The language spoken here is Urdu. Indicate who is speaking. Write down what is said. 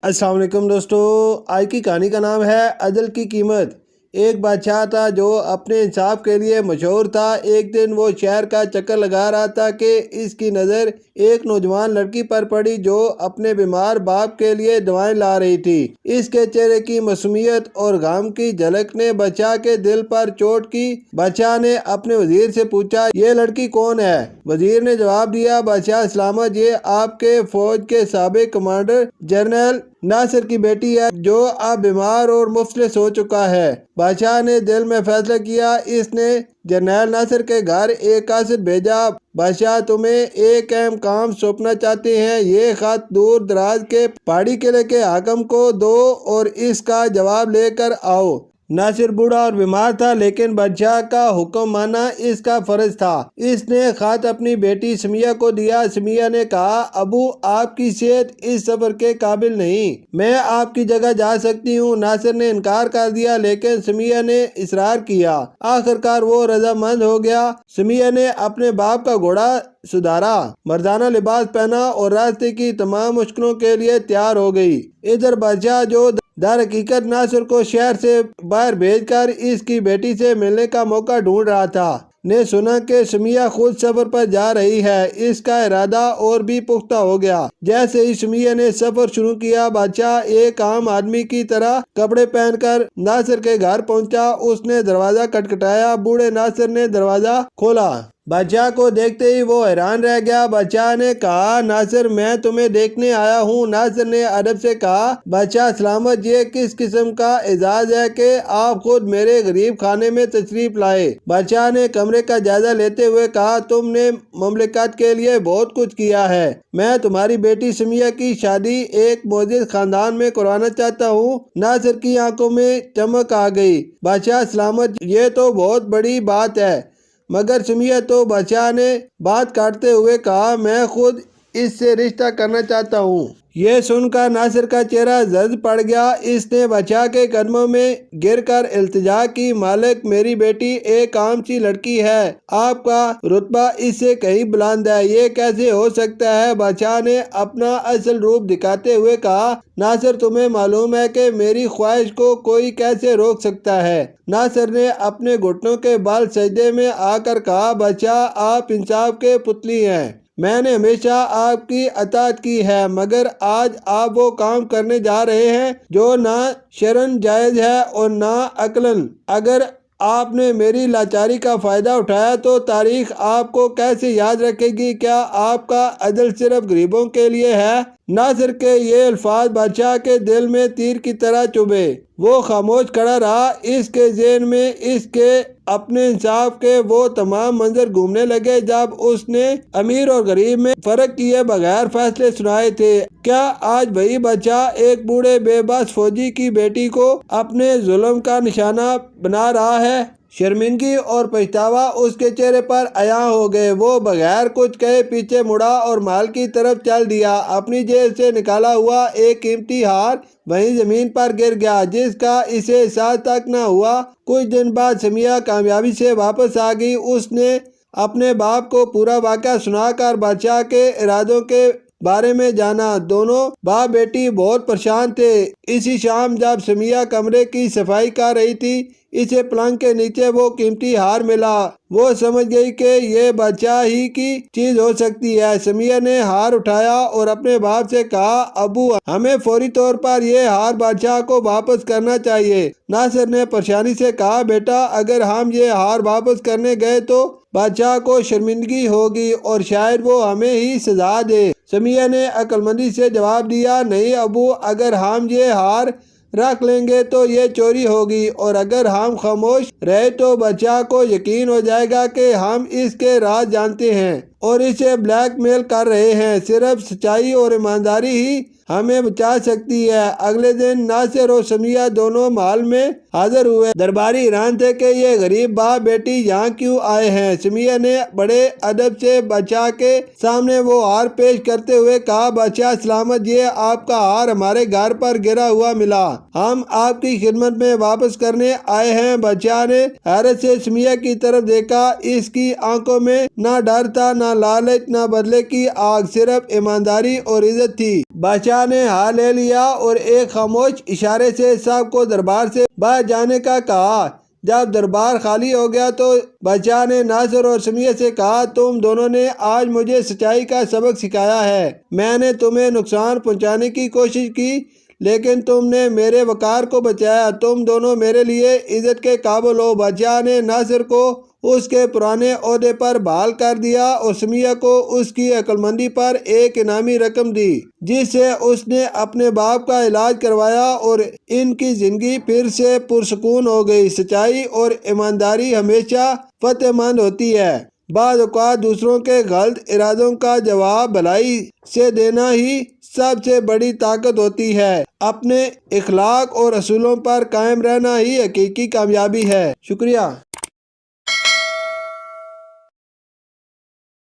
Speaker 1: السلام علیکم دوستو، آج کی کہانی کا نام ہے عدل کی قیمت۔ ایک بادشاہ تھا جو اپنے انصاف کے لیے مشہور تھا۔ ایک دن وہ شہر کا چکر لگا رہا تھا کہ اس کی نظر ایک نوجوان لڑکی پر پڑی جو اپنے بیمار باپ کے لیے دوائیں لا رہی تھی۔ اس کے چہرے کی معصومیت اور غم کی جھلک نے بادشاہ کے دل پر چوٹ کی۔ بادشاہ نے اپنے وزیر سے پوچھا، یہ لڑکی کون ہے؟ وزیر نے جواب دیا، بادشاہ سلامت، یہ آپ کے فوج کے سابق کمانڈر جنرل ناصر کی بیٹی ہے جو اب بیمار اور مفلس ہو چکا ہے۔ بادشاہ نے دل میں فیصلہ کیا۔ اس نے جنرل ناصر کے گھر ایک قاصد بھیجا۔ بادشاہ تمہیں ایک اہم کام سونپنا چاہتے ہیں۔ یہ خط دور دراز کے پہاڑی قلعے کے حاکم کو دو اور اس کا جواب لے کر آؤ۔ ناصر بوڑھا اور بیمار تھا، لیکن بادشاہ کا حکم ماننا اس کا فرض تھا۔ اس نے خط اپنی بیٹی سمیہ کو دیا۔ سمیہ نے کہا، ابو آپ کی صحت اس سفر کے قابل نہیں، میں آپ کی جگہ جا سکتی ہوں۔ ناصر نے انکار کر دیا، لیکن سمیہ نے اصرار کیا۔ آخرکار وہ رضامند ہو گیا۔ سمیہ نے اپنے باپ کا گھوڑا سدھارا، مردانہ لباس پہنا اور راستے کی تمام مشکلوں کے لیے تیار ہو گئی۔ ادھر بادشاہ جو در حقیقت ناصر کو شہر سے باہر بھیج کر اس کی بیٹی سے ملنے کا موقع ڈھونڈ رہا تھا، نے سنا کہ سمیہ خود سفر پر جا رہی ہے۔ اس کا ارادہ اور بھی پختہ ہو گیا۔ جیسے ہی سمیہ نے سفر شروع کیا، بادشاہ ایک عام آدمی کی طرح کپڑے پہن کر ناصر کے گھر پہنچا۔ اس نے دروازہ کھٹکھٹایا۔ بوڑھے ناصر نے دروازہ کھولا۔ بادشاہ کو دیکھتے ہی وہ حیران رہ گیا۔ بادشاہ نے کہا، ناصر میں تمہیں دیکھنے آیا ہوں۔ ناصر نے ادب سے کہا، بادشاہ سلامت، یہ کس قسم کا اعزاز ہے کہ آپ خود میرے غریب خانے میں تشریف لائے۔ بادشاہ نے کمرے کا جائزہ لیتے ہوئے کہا، تم نے مملکت کے لیے بہت کچھ کیا ہے۔ میں تمہاری بیٹی سمیہ کی شادی ایک معزز خاندان میں کروانا چاہتا ہوں۔ ناصر کی آنکھوں میں چمک آ گئی۔ بادشاہ سلامت، یہ تو بہت بڑی بات ہے۔ مگر سمیہ تو بادشاہ نے بات کاٹتے ہوئے کہا، میں خود اس سے رشتہ کرنا چاہتا ہوں۔ یہ سن کر ناصر کا چہرہ زرد پڑ گیا۔ اس نے بادشاہ کے قدموں میں گر کر التجا کی، مالک میری بیٹی ایک عام سی لڑکی ہے، آپ کا رتبہ اس سے کہیں بلند ہے، یہ کیسے ہو سکتا ہے؟ بادشاہ نے اپنا اصل روپ دکھاتے ہوئے کہا، ناصر تمہیں معلوم ہے کہ میری خواہش کو کوئی کیسے روک سکتا ہے؟ ناصر نے اپنے گھٹنوں کے بال سجدے میں آ کر کہا، بادشاہ آپ انصاف کے پتلی ہیں، میں نے ہمیشہ آپ کی اطاعت کی ہے، مگر آج آپ وہ کام کرنے جا رہے ہیں جو نہ شرعاً جائز ہے اور نہ عقلاً۔ اگر آپ نے میری لاچاری کا فائدہ اٹھایا تو تاریخ آپ کو کیسے یاد رکھے گی؟ کیا آپ کا عدل صرف غریبوں کے لیے ہے؟ ناصر کے یہ الفاظ بادشاہ کے دل میں تیر کی طرح چبھے۔ وہ خاموش کھڑا رہا۔ اس کے ذہن میں اس کے اپنے انصاف کے وہ تمام منظر گھومنے لگے جب اس نے امیر اور غریب میں فرق کیے بغیر فیصلے سنائے تھے۔ کیا آج وہی بادشاہ ایک بوڑھے بے بس فوجی کی بیٹی کو اپنے ظلم کا نشانہ بنا رہا ہے؟ شرمندگی اور پچھتاوا اس کے چہرے پر عیاں ہو گئے۔ وہ بغیر کچھ کہے پیچھے مڑا اور محل کی طرف چل دیا۔ اپنی جیب سے نکالا ہوا ایک قیمتی ہار وہیں زمین پر گر گیا، جس کا اسے احساس تک نہ ہوا۔ کچھ دن بعد سمیہ کامیابی سے واپس آ گئی۔ اس نے اپنے باپ کو پورا واقعہ سنا کر بادشاہ کے ارادوں کے بارے میں جانا۔ دونوں باپ بیٹی بہت پریشان تھے۔ اسی شام جب سمیہ کمرے کی صفائی کر رہی تھی، اسے پلنگ کے نیچے وہ قیمتی ہار ملا۔ وہ سمجھ گئی کہ یہ بادشاہ ہی کی چیز ہو سکتی ہے۔ سمیہ نے ہار اٹھایا اور اپنے باپ سے کہا، ابو ہمیں فوری طور پر یہ ہار بادشاہ کو واپس کرنا چاہیے۔ ناصر نے پریشانی سے کہا، بیٹا اگر ہم یہ ہار واپس کرنے گئے تو بادشاہ کو شرمندگی ہوگی اور شاید وہ ہمیں ہی سزا دے۔ سمیہ نے عقل مندی سے جواب دیا، نہیں ابو، اگر ہم یہ ہار رکھ لیں گے تو یہ چوری ہوگی، اور اگر ہم خاموش رہے تو بادشاہ کو یقین ہو جائے گا کہ ہم اس کے راز جانتے ہیں اور اسے بلیک میل کر رہے ہیں۔ صرف سچائی اور ایمانداری ہی ہمیں بچا سکتی ہے۔ اگلے دن ناصر اور سمیہ دونوں محل میں حاضر ہوئے۔ درباری حیران تھے کہ یہ غریب باپ بیٹی یہاں کیوں آئے ہیں۔ سمیہ نے بڑے ادب سے بادشاہ کے سامنے وہ ہار پیش کرتے ہوئے کہا، بادشاہ سلامت، یہ آپ کا ہار ہمارے گھر پر گرا ہوا ملا، ہم آپ کی خدمت میں واپس کرنے آئے ہیں۔ بادشاہ نے حیرت سے سمیہ کی طرف دیکھا، اس کی آنکھوں میں نہ ڈر تھا، نہ لالچ، نہ بدلے کی آگ، صرف ایمانداری اور عزت تھی۔ بادشاہ نے ہار لے لیا اور ایک خاموش اشارے سے سب کو دربار سے باہر جانے کا کہا۔ جب دربار خالی ہو گیا تو بادشاہ نے ناصر اور سمیہ سے کہا، تم دونوں نے آج مجھے سچائی کا سبق سکھایا ہے۔ میں نے تمہیں نقصان پہنچانے کی کوشش کی لیکن تم نے میرے وقار کو بچایا، تم دونوں میرے لیے عزت کے قابل ہو۔ بادشاہ نے ناصر کو اس کے پرانے عہدے پر بحال کر دیا اور سمیہ کو اس کی عقل مندی پر ایک انعامی رقم دی جس سے اس نے اپنے باپ کا علاج کروایا اور ان کی زندگی پھر سے پرسکون ہو گئی۔ سچائی اور ایمانداری ہمیشہ فتح مند ہوتی ہے۔ بعض اوقات دوسروں کے غلط ارادوں کا جواب بھلائی سے دینا ہی سب سے بڑی طاقت ہوتی ہے۔ اپنے اخلاق اور اصولوں پر قائم رہنا ہی حقیقی کامیابی ہے۔ شکریہ۔